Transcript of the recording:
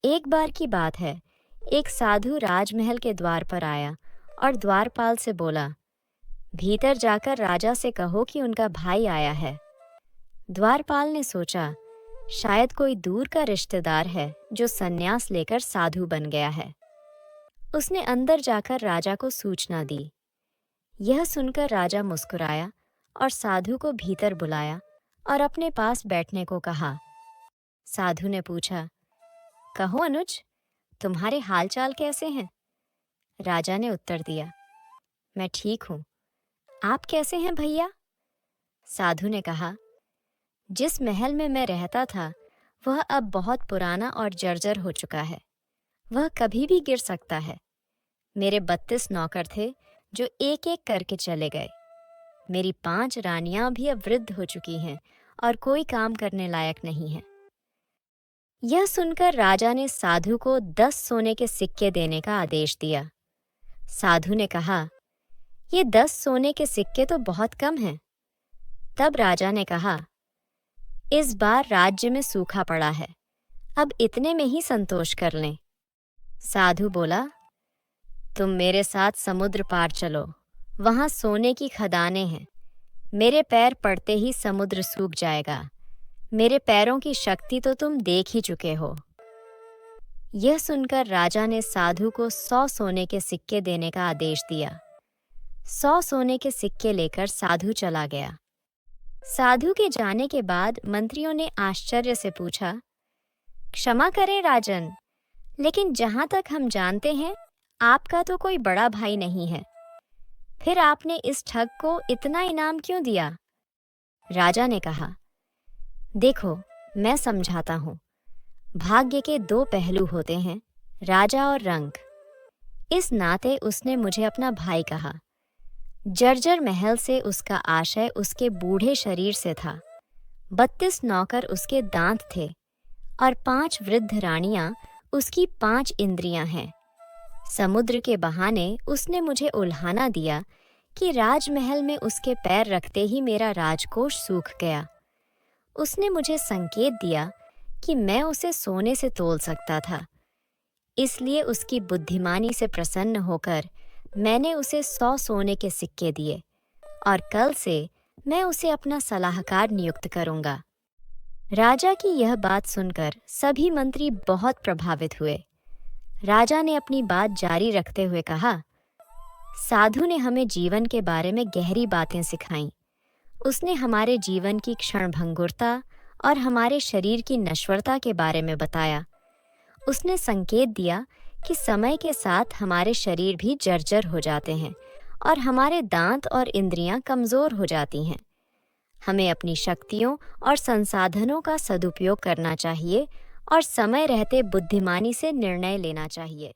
एक बार की बात है, एक साधु राजमहल के द्वार पर आया और द्वारपाल से बोला, भीतर जाकर राजा से कहो कि उनका भाई आया है। द्वारपाल ने सोचा, शायद कोई दूर का रिश्तेदार है जो संन्यास लेकर साधु बन गया है। उसने अंदर जाकर राजा को सूचना दी। यह सुनकर राजा मुस्कुराया और साधु को भीतर बुलाया और अपने पास बैठने को कहा। साधु ने पूछा, कहो अनुज, तुम्हारे हालचाल कैसे हैं? राजा ने उत्तर दिया, मैं ठीक हूँ। आप कैसे हैं भैया? साधु ने कहा, जिस महल में मैं रहता था वह अब बहुत पुराना और जर्जर हो चुका है। वह कभी भी गिर सकता है। मेरे 32 नौकर थे जो एक एक करके चले गए। मेरी 5 रानियां भी अब वृद्ध हो चुकी हैं और कोई काम करने लायक नहीं है। यह सुनकर राजा ने साधु को 10 सोने के सिक्के देने का आदेश दिया। साधु ने कहा, ये 10 सोने के सिक्के तो बहुत कम हैं। तब राजा ने कहा, इस बार राज्य में सूखा पड़ा है, अब इतने में ही संतोष कर लें। साधु बोला, तुम मेरे साथ समुद्र पार चलो, वहां सोने की खदानें हैं। मेरे पैर पड़ते ही समुद्र सूख जाएगा। मेरे पैरों की शक्ति तो तुम देख ही चुके हो। यह सुनकर राजा ने साधु को 100 सोने के सिक्के देने का आदेश दिया। 100 सोने के सिक्के लेकर साधु चला गया। साधु के जाने के बाद मंत्रियों ने आश्चर्य से पूछा, क्षमा करें राजन, लेकिन जहां तक हम जानते हैं आपका तो कोई बड़ा भाई नहीं है, फिर आपने इस ठग को इतना इनाम क्यों दिया? राजा ने कहा, देखो, मैं समझाता हूँ। भाग्य के 2 पहलू होते हैं, राजा और रंक। इस नाते उसने मुझे अपना भाई कहा। जर्जर महल से उसका आशय उसके बूढ़े शरीर से था। 32 नौकर उसके दांत थे और 5 वृद्ध रानियां उसकी 5 इंद्रियां हैं। समुद्र के बहाने उसने मुझे उल्हाना दिया कि राजमहल में उसके पैर रखते ही मेरा राजकोष सूख गया। उसने मुझे संकेत दिया कि मैं उसे सोने से तोल सकता था। इसलिए उसकी बुद्धिमानी से प्रसन्न होकर मैंने उसे 100 सोने के सिक्के दिए और कल से मैं उसे अपना सलाहकार नियुक्त करूंगा। राजा की यह बात सुनकर सभी मंत्री बहुत प्रभावित हुए। राजा ने अपनी बात जारी रखते हुए कहा, साधु ने हमें जीवन के बारे में गहरी बातें सिखाईं। उसने हमारे जीवन की क्षणभंगुरता और हमारे शरीर की नश्वरता के बारे में बताया। उसने संकेत दिया कि समय के साथ हमारे शरीर भी जर्जर हो जाते हैं और हमारे दांत और इंद्रियां कमज़ोर हो जाती हैं। हमें अपनी शक्तियों और संसाधनों का सदुपयोग करना चाहिए और समय रहते बुद्धिमानी से निर्णय लेना चाहिए।